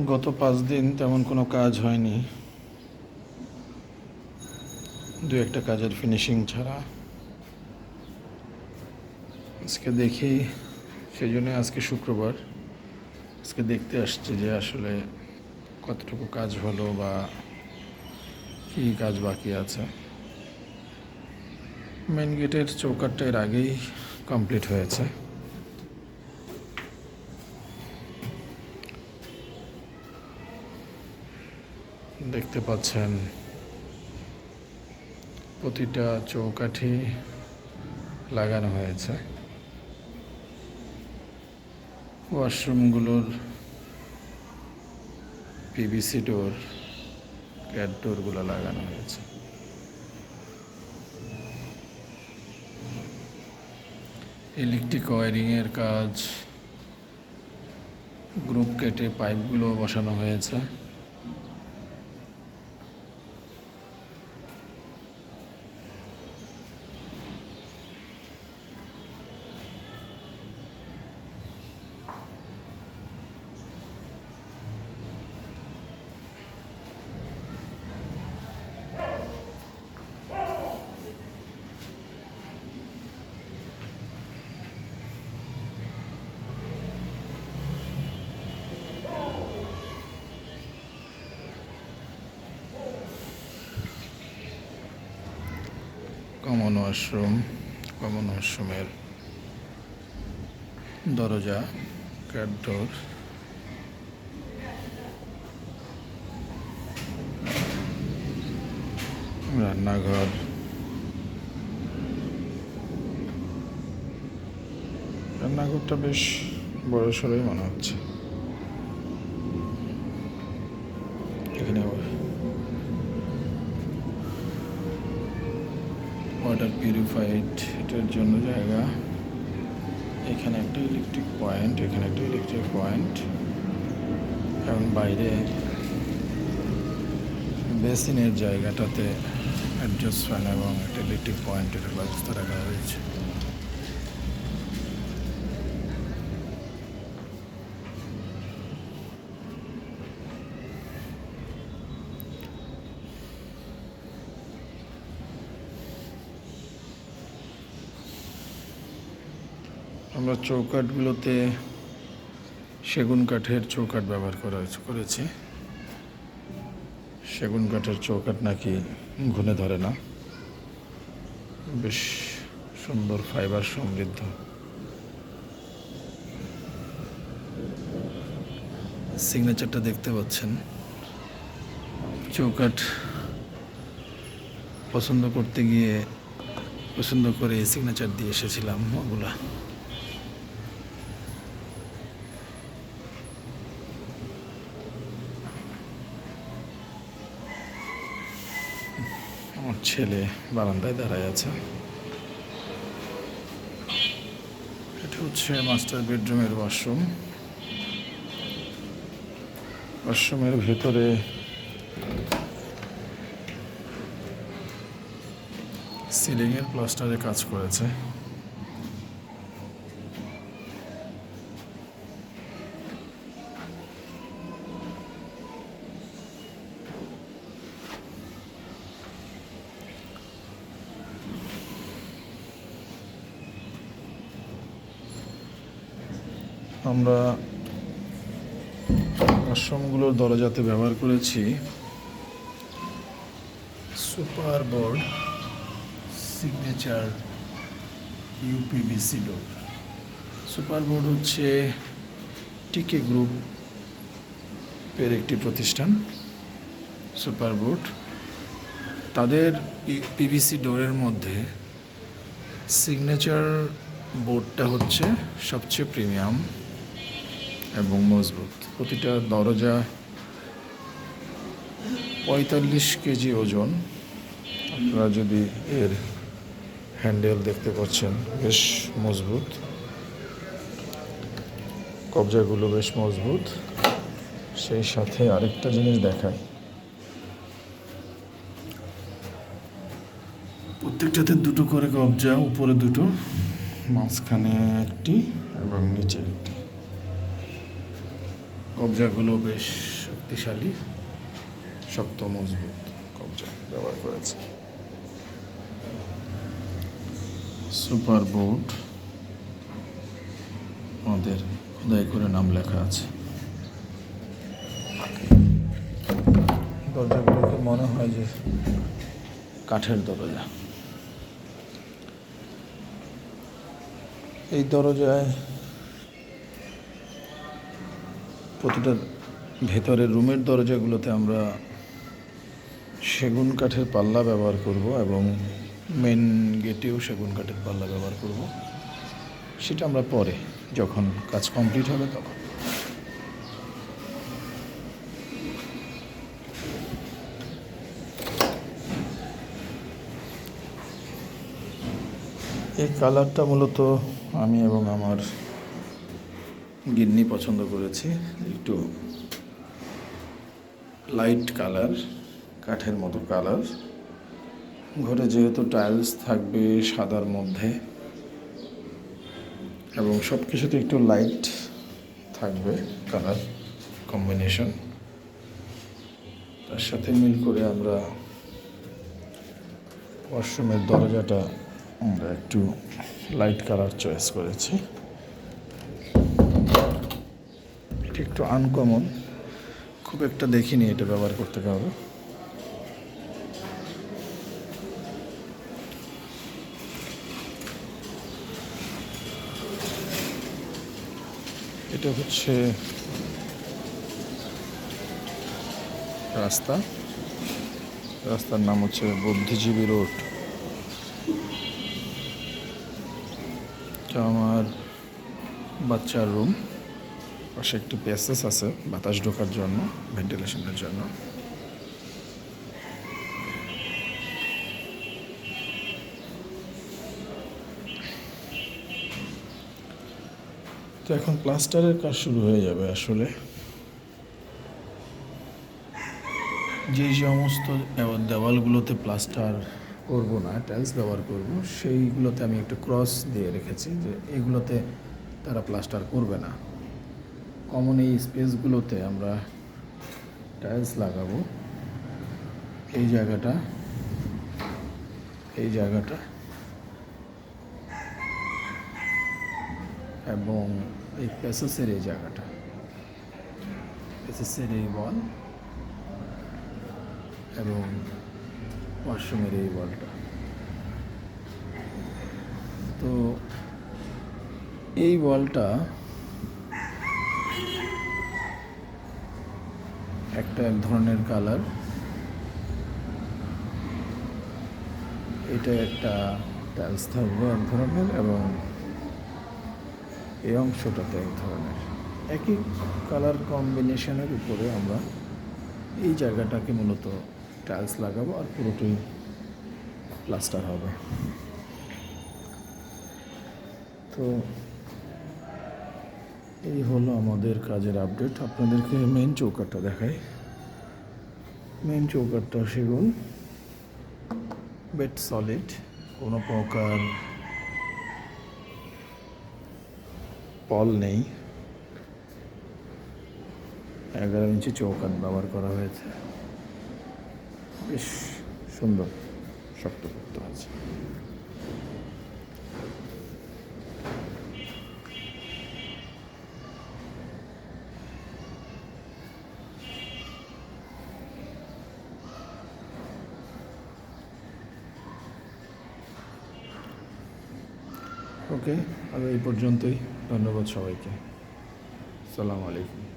গত 5 দিন তেমন কোনো কাজ হয়নি, দু একটা কাজের ফিনিশিং ছাড়া। আজকে দেখি, সেই জন্য আজকে শুক্রবার, আজকে দেখতে আসছে যে আসলে কতটুকু কাজ হলো বা কী কাজ বাকি আছে। মেন গেটের চৌকাঠটা এর আগেই কমপ্লিট হয়েছে। দেখতে পাচ্ছেন প্রতিটা চৌকাঠই লাগানো হয়েছে। ওয়াশরুমগুলোর পিভিসি ডোর, ক্যাট ডোরগুলো লাগানো হয়েছে। ইলেকট্রিক ওয়্যারিংয়ের কাজ, গ্রুপ কেটে পাইপগুলো বসানো হয়েছে। কমন ওয়াশরুমের দরজা, ক্যাট ডোর, রান্নাঘরটা বেশ বড় সড়ই মনে হচ্ছে। এখানে ওয়াটার পিউরিফাইড এটার জন্য জায়গা। এখানে একটা ইলেকট্রিক পয়েন্ট, এখানে একটা ইলেকট্রিক পয়েন্ট, এবং বাইরে বেসিনের জায়গাটাতে অ্যাডজাস্ট ফ্যান এবং একটা ইলেকট্রিক পয়েন্টের ব্যবস্থা রাখা হয়েছে। আমরা চৌকাঠগুলোতে সেগুন কাঠের চৌকাঠ ব্যবহার করেছি। সেগুন কাঠের চৌকাঠ নাকি ঘুণে ধরে না, বেশ সুন্দর ফাইবার সমৃদ্ধ। সিগনেচারটা দেখতে পাচ্ছেন। চৌকাঠ পছন্দ করে সিগনেচার দিয়ে এসেছিলাম ওগুলা। আমার ছেলে বারান্দায় দাঁড়ায় আছে। এটা হচ্ছে মাস্টার বেডরুমের ওয়াশরুমের ভেতরে সিলিংয়ের প্লাস্টারে কাজ করেছে। আমরা ওয়াশরুমগুলোর দরজাতে ব্যবহার করেছি সুপার বোর্ড সিগনেচার ইউপিভিসি ডোর। সুপার বোর্ড হচ্ছে টিকে গ্রুপের একটি প্রতিষ্ঠান। সুপার বোর্ড তাদের পিভিসি ডোরের মধ্যে সিগনেচার বোর্ডটা হচ্ছে সবচেয়ে প্রিমিয়াম এবং মজবুত। প্রতিটা দরজা 45 কেজি ওজন। আপনারা যদি এর হ্যান্ডেল দেখতে পাচ্ছেন, বেশ মজবুত, কবজাগুলো বেশ মজবুত। সেই সাথে আরেকটা জিনিস দেখায়, প্রত্যেকটাতে দুটো করে কবজা, উপরে দুটো, মাঝখানে একটি এবং নিচে একটি। কবজাগুলো বেশ শক্তিশালী, শক্ত মজবুত কবজা ব্যবহার করেছে। সুপার বোর্ড আমাদের খোদাই করে নাম লেখা আছে। দরজাগুলোকে মনে হয় যে কাঠের দরজা। এই দরজায় প্রতিটা ভেতরের রুমের দরজাগুলোতে আমরা সেগুন কাঠের পাল্লা ব্যবহার করব এবং মেন গেটেও সেগুন কাঠের পাল্লা ব্যবহার করব। সেটা আমরা পরে যখন কাজ কমপ্লিট হবে তখন। এই কালারটা মূলত আমি এবং আমার গিন্নি পছন্দ করেছি, একটু লাইট কালার, কাঠের মতো কালার। ঘরে যেহেতু টাইলস থাকবে সাদার মধ্যে এবং সব কিছুতে একটু লাইট থাকবে কালার কম্বিনেশন, তার সাথে মিল করে আমরা ওয়াশরুমের দরজাটা আমরা একটু লাইট কালার চয়েস করেছি। এটা একটু আনকমন, খুব একটা দেখিনি এটা ব্যবহার করতে পারবো। এটা হচ্ছে রাস্তার নাম হচ্ছে বুদ্ধিজীবী রোড। এটা আমার বাচ্চার রুম, পাশে একটি প্যাসেজ আছে বাতাস ঢোকার জন্য, ভেন্টিলেশনের জন্য। তো এখন প্লাস্টারের কাজ শুরু হয়ে যাবে। আসলে যে সমস্ত দেওয়ালগুলোতে প্লাস্টার করব না, টাইলস ব্যবহার করব, সেইগুলোতে আমি একটু ক্রস দিয়ে রেখেছি যে এগুলোতে তারা প্লাস্টার করবে না। কমন এই স্পেসগুলোতে আমরা টাইলস লাগাবো। এই জায়গাটা এবং এই প্যাসেজের এই জায়গাটা, প্যাসেজের এই ওয়াল এবং ওয়াশরুমের এই ওয়ালটা। তো এই ওয়ালটা এক ধরনের কালার, এটা একটা টাইলস থাকবে এক ধরনের এবং এই অংশটাতে এক ধরনের। একই কালার কম্বিনেশনের উপরে আমরা এই জায়গাটাকে মূলত টাইলস লাগাবো আর পুরোটাই প্লাস্টার হবে। তো এই হলো আমাদের কাজের আপডেট। আপনাদেরকে মেন চৌকাঠটা দেখাই। মেন চৌকাঠটা সেগুন, বেড সলিড, কোনো প্রকার পল নেই। 11 ইঞ্চি চৌকাঠ ব্যবহার করা হয়েছে, বেশ সুন্দর শক্তপোক্ত আছে। ওকে, আর এই পর্যন্তই। ধন্যবাদ সবাইকে। আসসালামু আলাইকুম।